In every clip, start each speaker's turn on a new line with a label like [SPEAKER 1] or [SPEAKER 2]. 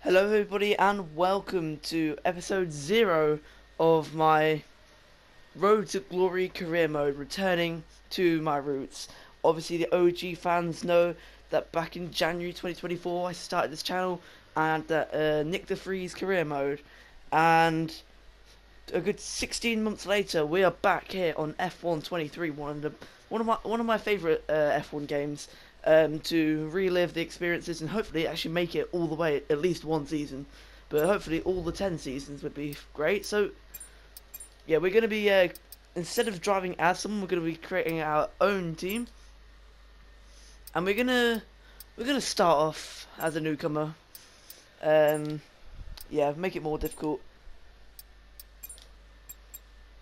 [SPEAKER 1] Hello everybody and welcome to episode 0 of my Road to Glory career mode, returning to my roots. Obviously the OG fans know that back in January 2024 I started this channel and that Nick the Freeze career mode, and a good 16 months later we are back here on F1 23, one of my favourite F1 games. To relive the experiences and hopefully actually make it all the way at least one season, but hopefully all the 10 seasons would be great. So yeah, we're going to be instead of driving as someone, we're going to be creating our own team, and we're gonna start off as a newcomer. Yeah, make it more difficult,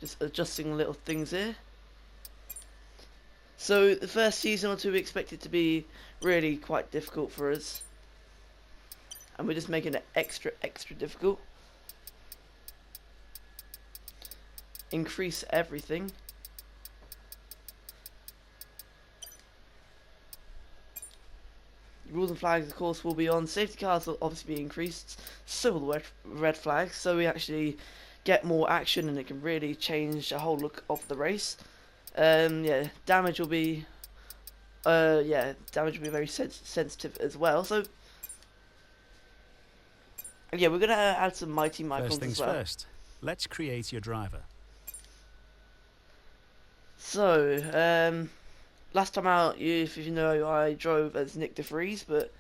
[SPEAKER 1] just adjusting little things here. So the first season or two we expect it to be really quite difficult for us, and we're just making it extra difficult. Increase everything. Rules and flags, of course, will be on. Safety cars will obviously be increased. So will the red flags, so we actually get more action and it can really change the whole look of the race. Yeah, damage will be damage will be very sensitive as well. So yeah, we're gonna add some mighty icons
[SPEAKER 2] First things
[SPEAKER 1] as well.
[SPEAKER 2] first, let's create your driver.
[SPEAKER 1] So last time out, if you know, I drove as Nick the Freeze, but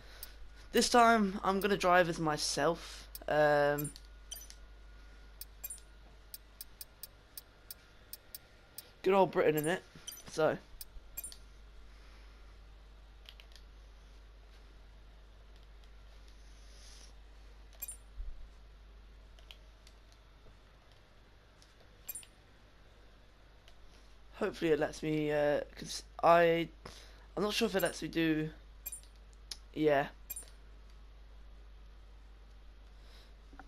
[SPEAKER 1] this time I'm gonna drive as myself. Good old Britain in it. So hopefully it lets me, because I'm not sure if it lets me do, yeah.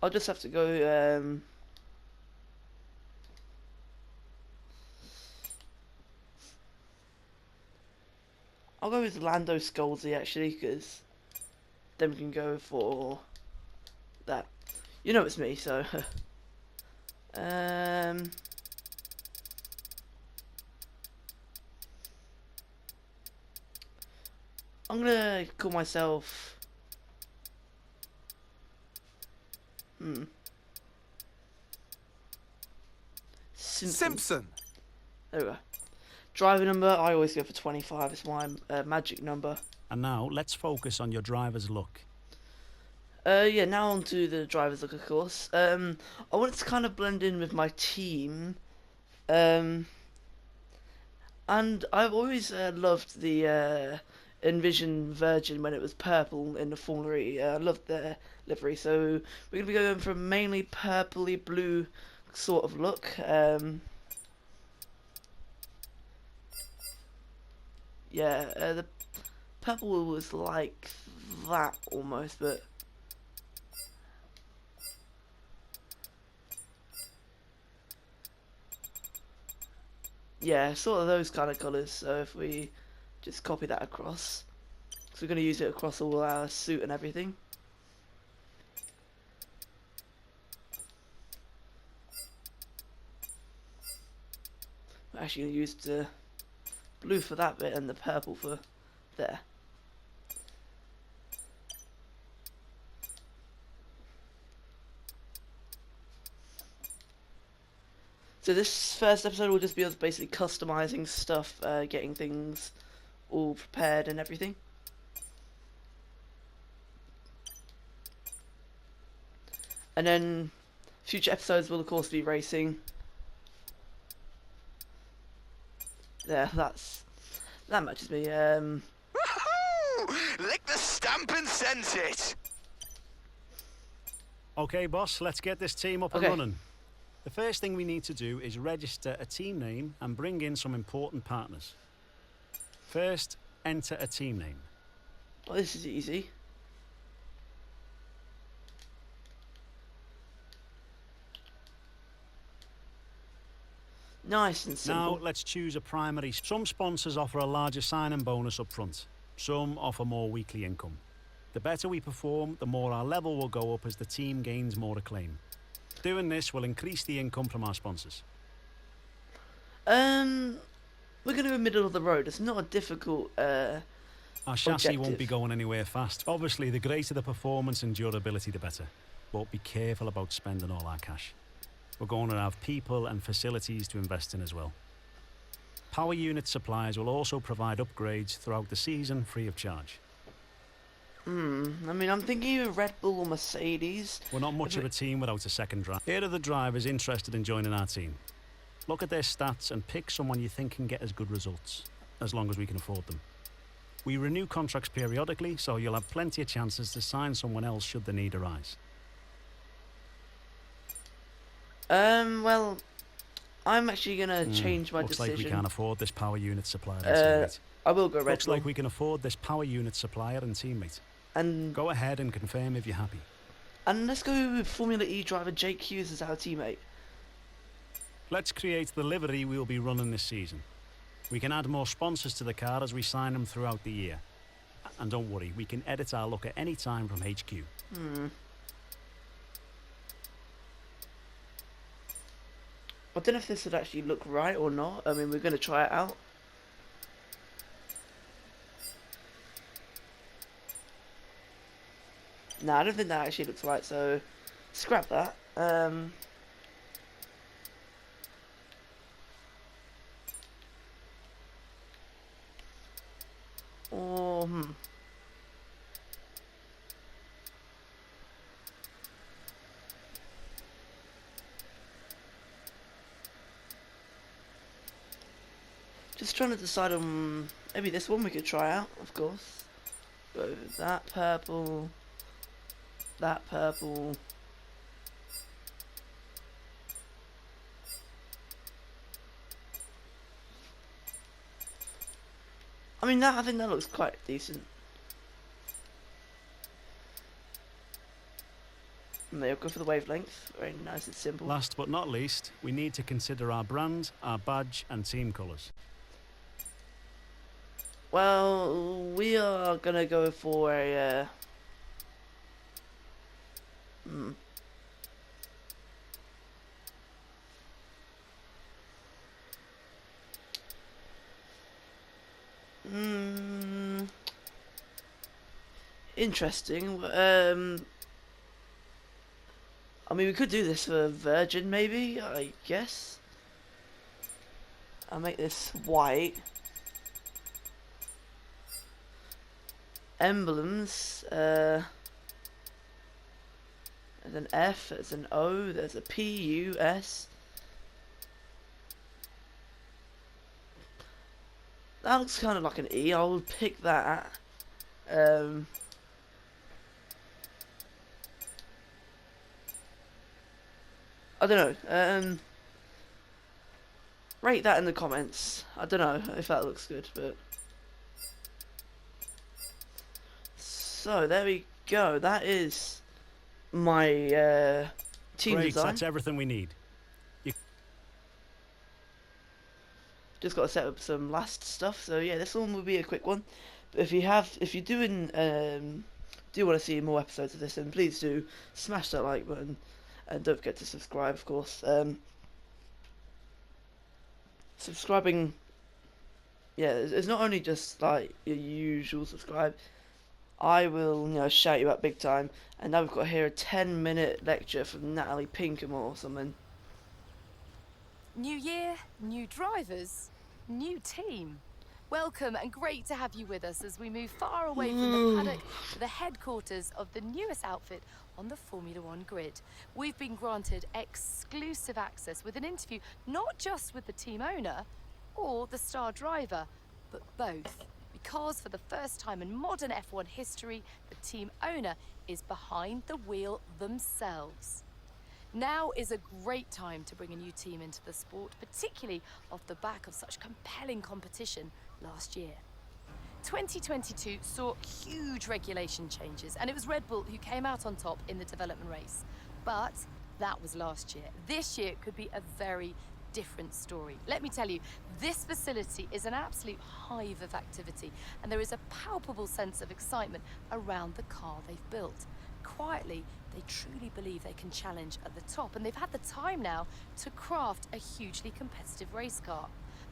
[SPEAKER 1] I'll just have to go, I'll go with Lando Scalzi actually, because then we can go for that. You know it's me, so. I'm gonna call myself.
[SPEAKER 3] Simpson.
[SPEAKER 1] There we go. Driver number, I always go for 25. It's my magic number.
[SPEAKER 2] And now let's focus on your driver's look.
[SPEAKER 1] Yeah, now on to the driver's look, of course. I want it to kind of blend in with my team. And I've always loved the Envision Virgin when it was purple in the Formula E. I loved their livery. So we're going to be going for a mainly purpley blue sort of look. Yeah, the purple was like that almost, but yeah, sort of those kind of colours. So if we just copy that across, so we're going to use it across all our suit and everything. We're actually going to use the blue for that bit and the purple for there. So this first episode will just be us basically customizing stuff, getting things all prepared and everything. And then future episodes will of course be racing. Yeah, that matches me.
[SPEAKER 3] Woohoo! Lick the stamp and sense it.
[SPEAKER 2] Okay, boss, let's get this team up and running. The first thing we need to do is register a team name and bring in some important partners. First, enter a team name.
[SPEAKER 1] Well, this is easy. Nice and simple.
[SPEAKER 2] Now, let's choose a primary. Some sponsors offer a larger sign-in bonus up front. Some offer more weekly income. The better we perform, the more our level will go up as the team gains more acclaim. Doing this will increase the income from our sponsors.
[SPEAKER 1] We're going to go middle of the road. It's not a difficult
[SPEAKER 2] Our chassis
[SPEAKER 1] objective.
[SPEAKER 2] won't be going anywhere fast. Obviously, the greater the performance and durability, the better. But be careful about spending all our cash. We're going to have people and facilities to invest in as well. Power unit suppliers will also provide upgrades throughout the season free of charge.
[SPEAKER 1] I mean, I'm thinking either Red Bull or Mercedes.
[SPEAKER 2] We're not much of a team without a second driver. Here are the drivers interested in joining our team. Look at their stats and pick someone you think can get us good results, as long as we can afford them. We renew contracts periodically, so you'll have plenty of chances to sign someone else should the need arise.
[SPEAKER 1] Well, I'm actually gonna change my
[SPEAKER 2] Looks
[SPEAKER 1] decision.
[SPEAKER 2] like we can't afford this power unit supplier and teammate.
[SPEAKER 1] I will go Red
[SPEAKER 2] Looks
[SPEAKER 1] Bull.
[SPEAKER 2] like we can afford this power unit supplier and teammate.
[SPEAKER 1] And
[SPEAKER 2] Go ahead and confirm if you're happy.
[SPEAKER 1] let's go with Formula E driver Jake Hughes as our teammate.
[SPEAKER 2] Let's create the livery we'll be running this season. We can add more sponsors to the car as we sign them throughout the year. And don't worry, we can edit our look at any time from HQ.
[SPEAKER 1] I don't know if this would actually look right or not. I mean, we're going to try it out. Nah, I don't think that actually looks right, so scrap that. Or, just trying to decide on maybe this one we could try out, of course. Go with that purple. That purple. I mean, I think that looks quite decent. And they'll go for the wavelength. Very nice and simple.
[SPEAKER 2] Last but not least, we need to consider our brand, our badge and team colours.
[SPEAKER 1] Well, we are gonna go for a. Interesting. I mean, we could do this for Virgin, maybe. I guess. I'll make this white. Emblems. There's an F. There's an O. There's a P, U, S. That looks kind of like an E. I will pick that. I don't know. Rate that in the comments. I don't know if that looks good, but so there we go. That is my team
[SPEAKER 2] Great,
[SPEAKER 1] design.
[SPEAKER 2] that's everything we need.
[SPEAKER 1] Just got to set up some last stuff. So yeah, this one will be a quick one. But if you do want to see more episodes of this, then please do smash that like button, and don't forget to subscribe, of course. Subscribing, yeah, it's not only just like your usual subscribe. I will, shout you out big time. And now we've got here a 10-minute lecture from Natalie Pinkham or something.
[SPEAKER 4] New year, new drivers, new team. Welcome and great to have you with us as we move far away from the paddock to the headquarters of the newest outfit on the Formula One grid. We've been granted exclusive access with an interview not just with the team owner or the star driver, but both. Because for the first time in modern F1 history, the team owner is behind the wheel themselves. Now is a great time to bring a new team into the sport, particularly off the back of such compelling competition last year. 2022 saw huge regulation changes, and it was Red Bull who came out on top in the development race. But that was last year. This year could be a very different story. Let me tell you, this facility is an absolute hive of activity, and there is a palpable sense of excitement around the car they've built. Quietly, they truly believe they can challenge at the top, and they've had the time now to craft a hugely competitive race car.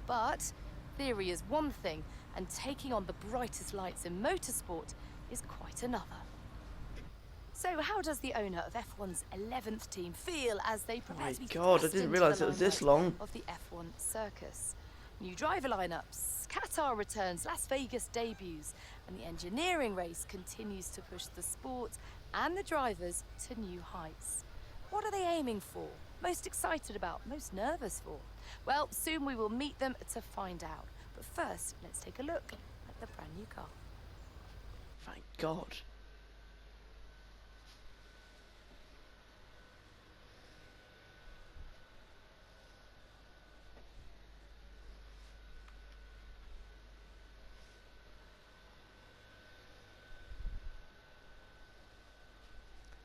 [SPEAKER 4] But theory is one thing, and taking on the brightest lights in motorsport is quite another. So how does the owner of F1's 11th team feel as they prepare to be
[SPEAKER 1] God, I
[SPEAKER 4] thrust
[SPEAKER 1] didn't
[SPEAKER 4] into
[SPEAKER 1] realise
[SPEAKER 4] the
[SPEAKER 1] it was this
[SPEAKER 4] limelight
[SPEAKER 1] long.
[SPEAKER 4] of the F1 circus? New driver lineups, Qatar returns, Las Vegas debuts, and the engineering race continues to push the sport and the drivers to new heights. What are they aiming for? Most excited about? Most nervous for? Well, soon we will meet them to find out. But first, let's take a look at the brand new car.
[SPEAKER 1] Thank God.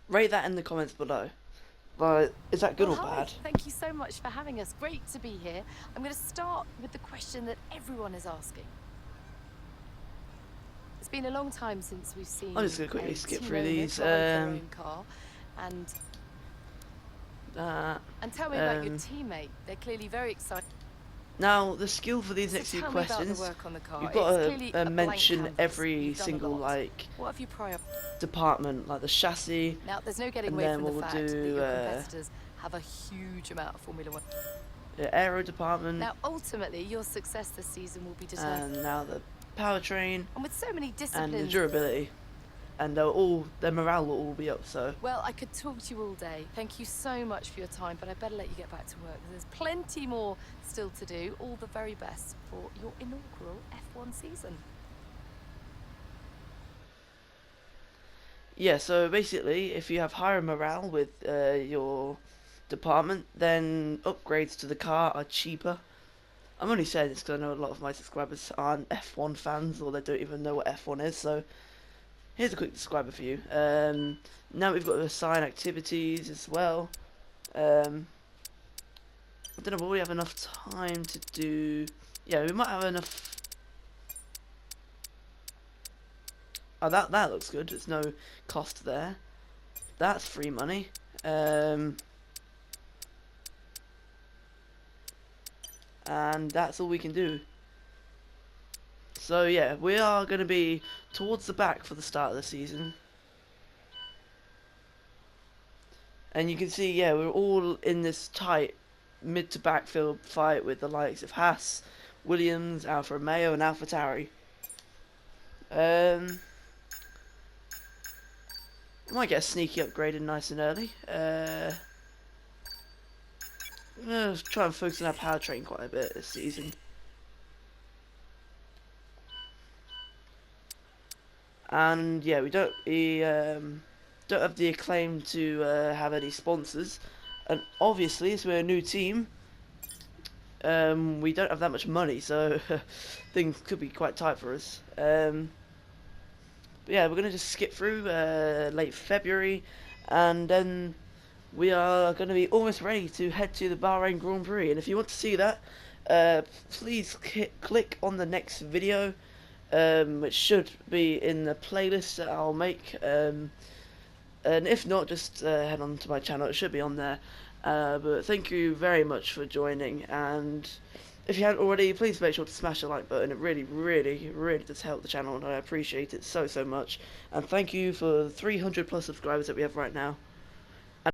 [SPEAKER 1] Rate that in the comments below. But is that good or
[SPEAKER 4] Hi.
[SPEAKER 1] bad?
[SPEAKER 4] Thank you so much for having us. Great to be here. I'm going to start with the question that everyone is asking. It's been a long time since we've seen
[SPEAKER 1] I'm just gonna quickly
[SPEAKER 4] a
[SPEAKER 1] skip
[SPEAKER 4] team
[SPEAKER 1] through
[SPEAKER 4] owner
[SPEAKER 1] these.
[SPEAKER 4] drive their own car. And tell me about your teammate. They're clearly very excited.
[SPEAKER 1] Now, the skill for these
[SPEAKER 4] So
[SPEAKER 1] next few
[SPEAKER 4] tell me about the
[SPEAKER 1] questions,
[SPEAKER 4] work on the car.
[SPEAKER 1] you've
[SPEAKER 4] It's
[SPEAKER 1] got
[SPEAKER 4] clearly
[SPEAKER 1] to
[SPEAKER 4] a blank
[SPEAKER 1] mention
[SPEAKER 4] canvas.
[SPEAKER 1] every
[SPEAKER 4] You've done a
[SPEAKER 1] single
[SPEAKER 4] lot.
[SPEAKER 1] like
[SPEAKER 4] What have you
[SPEAKER 1] department, like the chassis.
[SPEAKER 4] Now, there's no getting
[SPEAKER 1] And
[SPEAKER 4] away
[SPEAKER 1] then
[SPEAKER 4] from the
[SPEAKER 1] we'll
[SPEAKER 4] fact that
[SPEAKER 1] do,
[SPEAKER 4] your competitors have a huge amount of Formula One.
[SPEAKER 1] The aero department,
[SPEAKER 4] Now, ultimately, your success this season will be determined.
[SPEAKER 1] and now the powertrain
[SPEAKER 4] And with so many
[SPEAKER 1] and
[SPEAKER 4] disciplines.
[SPEAKER 1] the durability, and their morale will all be up. So
[SPEAKER 4] Well, I could talk to you all day. Thank you so much for your time, but I better let you get back to work. There's plenty more still to do. All the very best for your inaugural F1 season.
[SPEAKER 1] yeah, so basically, if you have higher morale with your department, then upgrades to the car are cheaper. I'm only saying this because I know a lot of my subscribers aren't F1 fans, or they don't even know what F1 is. So here's a quick subscriber for you. Now we've got to assign activities as well. I don't know, will we have enough time to do... Yeah, we might have enough... Oh, that looks good. There's no cost there. That's free money. And that's all we can do. So yeah, we are going to be towards the back for the start of the season. And you can see, yeah, we're all in this tight mid to backfield fight with the likes of Haas, Williams, Alfa Romeo and AlphaTauri. Might get a sneaky upgrade in nice and early. I'm going to try and focus on our powertrain quite a bit this season. And yeah, we don't have the acclaim to have any sponsors, and obviously as we're a new team, we don't have that much money, so things could be quite tight for us. But yeah, we're gonna just skip through late February, and then we are going to be almost ready to head to the Bahrain Grand Prix. And if you want to see that, please click on the next video, which should be in the playlist that I'll make. And if not, just head on to my channel. It should be on there. But thank you very much for joining. And if you haven't already, please make sure to smash the like button. It really, really, really does help the channel, and I appreciate it so, so much. And thank you for the 300 plus subscribers that we have right now.